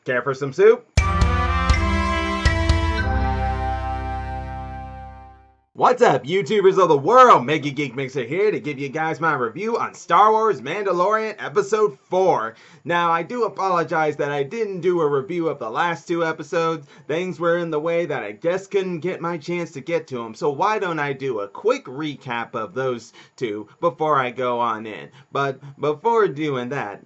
Care for some soup? What's up, YouTubers of the world? MegaGeekMixer here to give you guys my review on Star Wars Mandalorian Episode 4. Now, I do apologize that I didn't do a review of the last two episodes. Things were in the way that I just couldn't get my chance to get to them. So why don't I do a quick recap of those two before I go on in. But before doing that,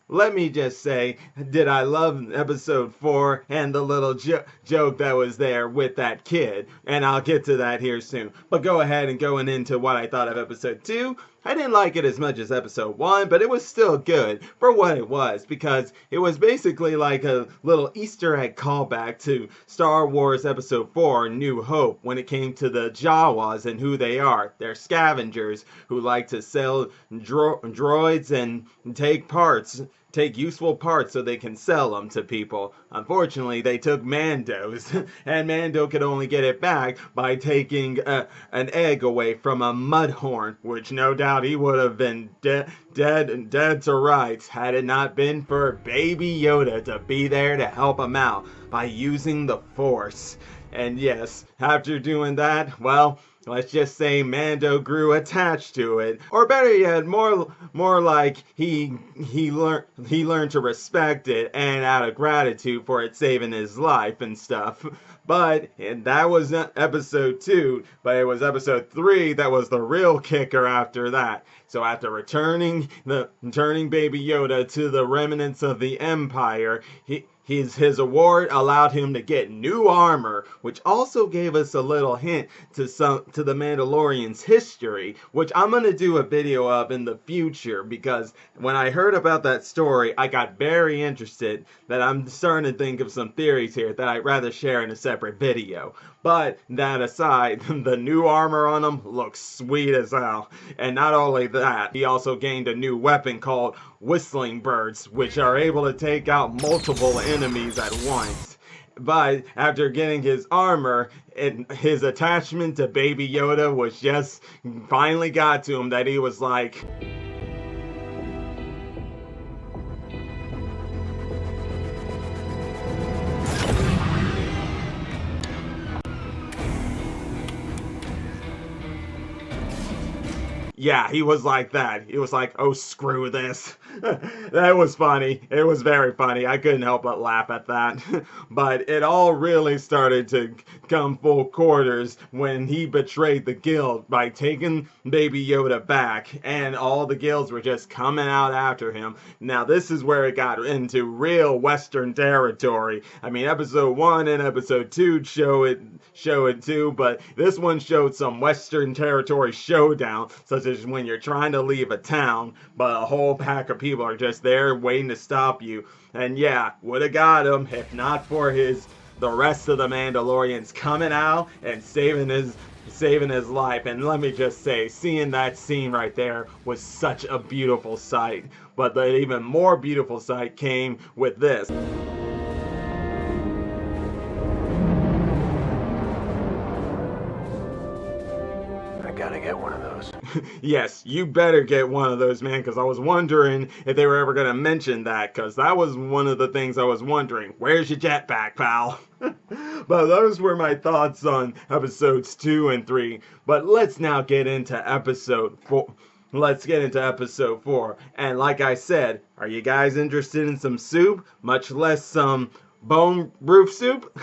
let me just say, did I love Episode 4 and the little joke that was there with that kid? And I'll get to that here soon. But go ahead and going into what I thought of Episode 2. I didn't like it as much as Episode 1, but it was still good for what it was, because it was basically like a little Easter egg callback to Star Wars Episode 4, New Hope, when it came to the Jawas and who they are. They're scavengers who like to sell droids and take useful parts so they can sell them to people. Unfortunately, they took Mando's, and Mando could only get it back by taking an egg away from a mudhorn, which no doubt he would have been dead to rights had it not been for Baby Yoda to be there to help him out by using the Force. And yes, after doing that, well, let's just say Mando grew attached to it, or better yet, more like he learned to respect it, and out of gratitude for it saving his life and stuff. But and that was Episode 2, but it was Episode 3 that was the real kicker after that. So after returning Baby Yoda to the remnants of the Empire, his award allowed him to get new armor, which also gave us a little hint to the Mandalorian's history, which I'm going to do a video of in the future, because when I heard about that story, I got very interested that I'm starting to think of some theories here that I'd rather share in a separate video. But that aside, the new armor on him looks sweet as hell. And not only that, he also gained a new weapon called Whistling Birds, which are able to take out multiple enemies at once. But after getting his armor, his attachment to Baby Yoda was just finally got to him, that he was like, yeah, he was like that. He was like, oh, screw this. That was funny. It was very funny. I couldn't help but laugh at that. But it all really started to come full quarters when he betrayed the guild by taking Baby Yoda back, and all the guilds were just coming out after him. Now, this is where it got into real Western territory. I mean, Episode 1 and Episode 2 show it too, but this one showed some Western territory showdown, such as when you're trying to leave a town, but a whole pack of people are just there waiting to stop you. And yeah, would have got him if not for the rest of the Mandalorians coming out and saving his life. And let me just say, seeing that scene right there was such a beautiful sight. But the even more beautiful sight came with this. Gotta get one of those. Yes, you better get one of those, man, because I was wondering if they were ever going to mention that, because that was one of the things I was wondering. Where's your jetpack, pal? But those were my thoughts on Episodes 2 and 3. But let's now get into Episode 4. Let's get into Episode 4. And like I said, are you guys interested in some soup? Much less some bone roof soup?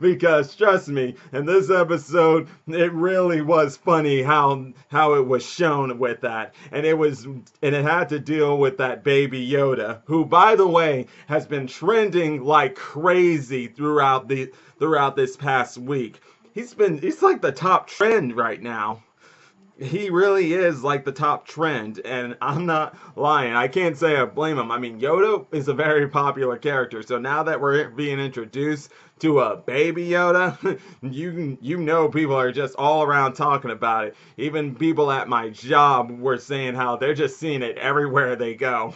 Because trust me, in this episode, it really was funny how it was shown with that. And it had to deal with that Baby Yoda, who, by the way, has been trending like crazy throughout this past week. He's like the top trend right now. He really is like the top trend, and I'm not lying. I can't say I blame him. I mean, Yoda is a very popular character, so now that we're being introduced to a Baby Yoda, you know people are just all around talking about it. Even people at my job were saying how they're just seeing it everywhere they go.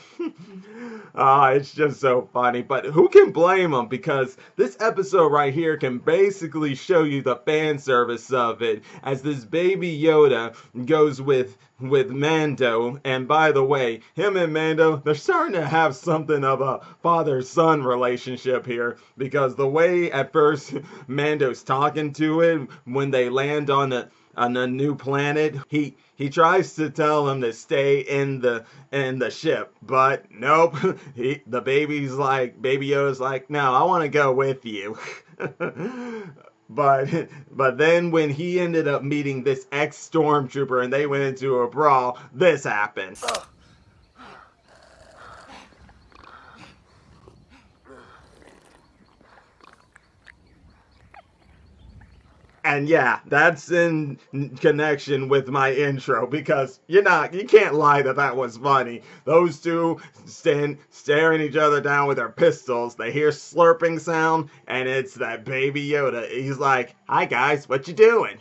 It's just so funny. But who can blame them? Because this episode right here can basically show you the fan service of it, as this Baby Yoda goes with Mando. And by the way, him and Mando, they're starting to have something of a father-son relationship here, because the way at first Mando's talking to it when they land on a new planet, he tries to tell him to stay in the ship, but nope. Baby Yoda's like, no, I want to go with you. But then when he ended up meeting this ex-stormtrooper and they went into a brawl, this happened. And yeah, that's in connection with my intro, because you can't lie that was funny. Those two staring each other down with their pistols. They hear slurping sound, and it's that Baby Yoda. He's like, "Hi guys, what you doing?"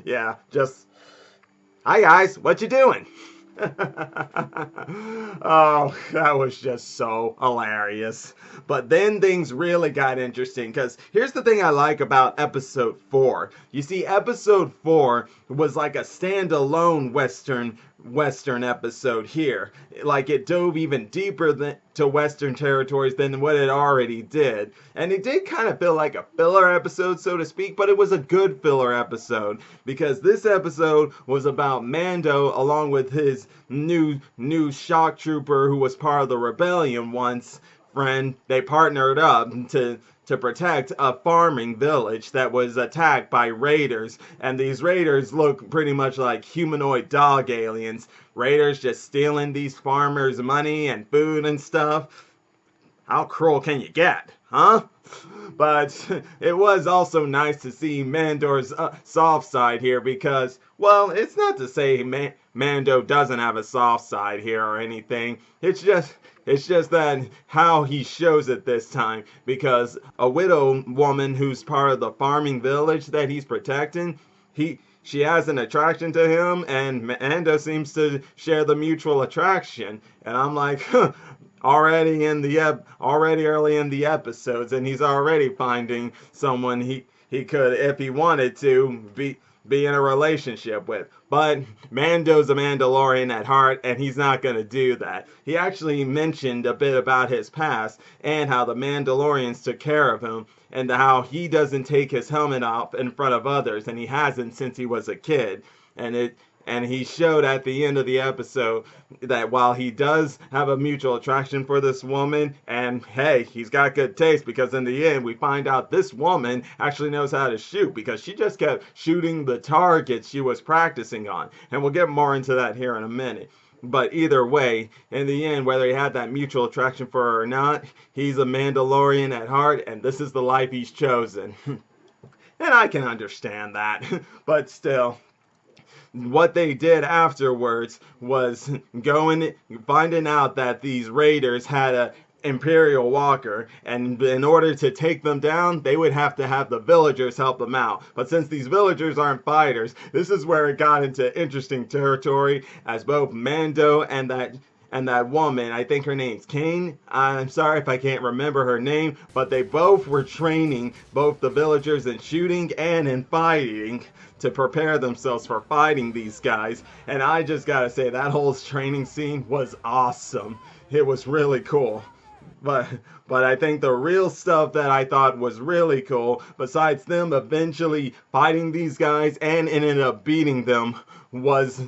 Yeah, just, "Hi guys, what you doing?" Oh, that was just so hilarious. But then things really got interesting, because here's the thing I like about episode 4. You see, episode 4 was like a standalone Western episode here. Like, it dove even deeper to Western territories than what it already did. And it did kind of feel like a filler episode, so to speak, but it was a good filler episode, because this episode was about Mando along with his new shock trooper who was part of the rebellion once friend. They partnered up to protect a farming village that was attacked by raiders, and these raiders look pretty much like humanoid dog aliens. Raiders just stealing these farmers' money and food and stuff. How cruel can you get, huh? But it was also nice to see Mando's soft side here, because, well, it's not to say Mando doesn't have a soft side here or anything. It's just that how he shows it this time, because a widow woman who's part of the farming village that he's protecting, she has an attraction to him, and Mando seems to share the mutual attraction. And I'm like, huh, already early in the episodes, and he's already finding someone he could, if he wanted to, be in a relationship with. But Mando's a Mandalorian at heart, and he's not going to do that. He actually mentioned a bit about his past and how the Mandalorians took care of him, and how he doesn't take his helmet off in front of others, and he hasn't since he was a kid. And he showed at the end of the episode that while he does have a mutual attraction for this woman, and hey, he's got good taste, because in the end we find out this woman actually knows how to shoot, because she just kept shooting the targets she was practicing on. And we'll get more into that here in a minute. But either way, in the end, whether he had that mutual attraction for her or not, he's a Mandalorian at heart, and this is the life he's chosen. And I can understand that. But still, what they did afterwards was finding out that these raiders had a Imperial Walker, and in order to take them down, they would have to have the villagers help them out. But since these villagers aren't fighters, this is where it got into interesting territory, as both Mando and that woman, I think her name's Kane, I'm sorry if I can't remember her name, but they both were training both the villagers in shooting and in fighting to prepare themselves for fighting these guys. And I just gotta say, that whole training scene was awesome. It was really cool. But I think the real stuff that I thought was really cool, besides them eventually fighting these guys and ended up beating them, was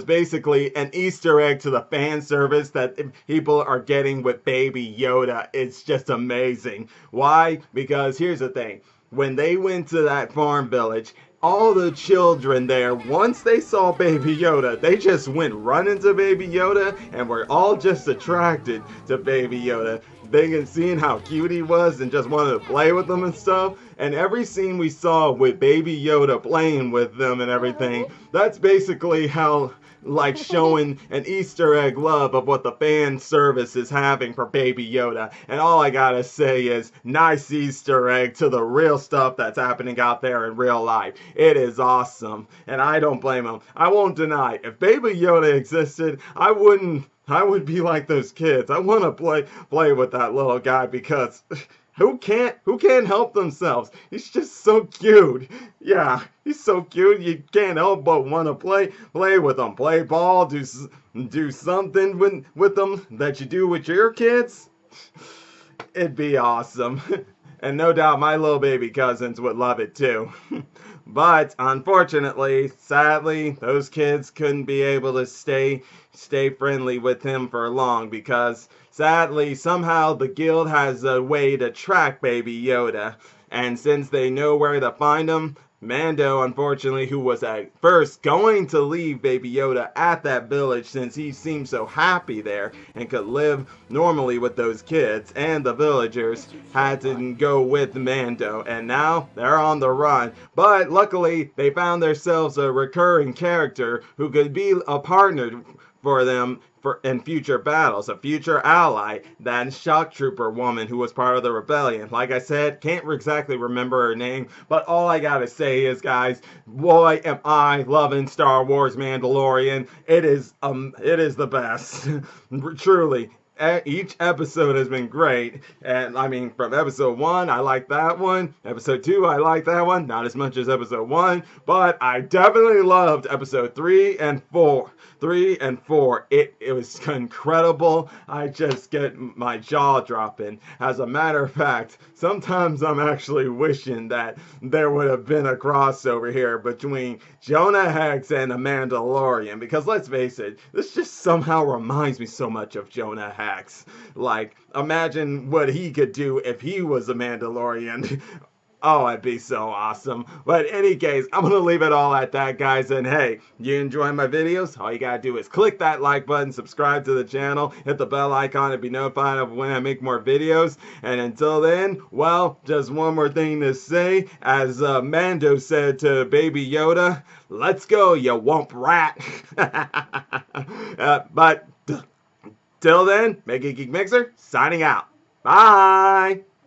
basically an Easter egg to the fan service that people are getting with Baby Yoda. It's just amazing. Why? Because here's the thing. When they went to that farm village, all the children there, once they saw Baby Yoda, they just went running to Baby Yoda and were all just attracted to Baby Yoda. Seeing how cute he was and just wanted to play with them and stuff. And every scene we saw with Baby Yoda playing with them and everything, that's basically how, like, showing an Easter egg love of what the fan service is having for Baby Yoda. And all I gotta say is, nice Easter egg to the real stuff that's happening out there in real life. It is awesome, and I don't blame him. I won't deny, if Baby Yoda existed, I wouldn't I would be like those kids. I want to play with that little guy because who can't help themselves? He's just so cute. Yeah, he's so cute. You can't help but want to play with him. Play ball, do something with them that you do with your kids. It'd be awesome. And no doubt my little baby cousins would love it too. But unfortunately, sadly, those kids couldn't be able to stay friendly with him for long because sadly, somehow the guild has a way to track Baby Yoda. And since they know where to find him, Mando, unfortunately, who was at first going to leave Baby Yoda at that village since he seemed so happy there and could live normally with those kids and the villagers, had to go with Mando. And now they're on the run. But luckily, they found themselves a recurring character who could be a partner for them in future battles, a future ally, that shock trooper woman who was part of the rebellion. Like I said, can't exactly remember her name, but all I gotta say is, guys, boy, am I loving Star Wars Mandalorian. It is the best. Truly. Each episode has been great, and I mean, from episode 1 I like that one, episode 2 I like that one, not as much as episode 1, but I definitely loved episode 3 and 4. It was incredible. I just get my jaw dropping. As a matter of fact, sometimes I'm actually wishing that there would have been a crossover here between Jonah Hex and the Mandalorian, because let's face it, this just somehow reminds me so much of Jonah Hex. Like, imagine what he could do if he was a Mandalorian. Oh, it'd be so awesome. But in any case, I'm going to leave it all at that, guys. And hey, you enjoy my videos? All you got to do is click that like button, subscribe to the channel, hit the bell icon to be notified of when I make more videos. And until then, well, just one more thing to say. As Mando said to Baby Yoda, let's go, you wump rat. But till then, MegaGeekMixer signing out. Bye!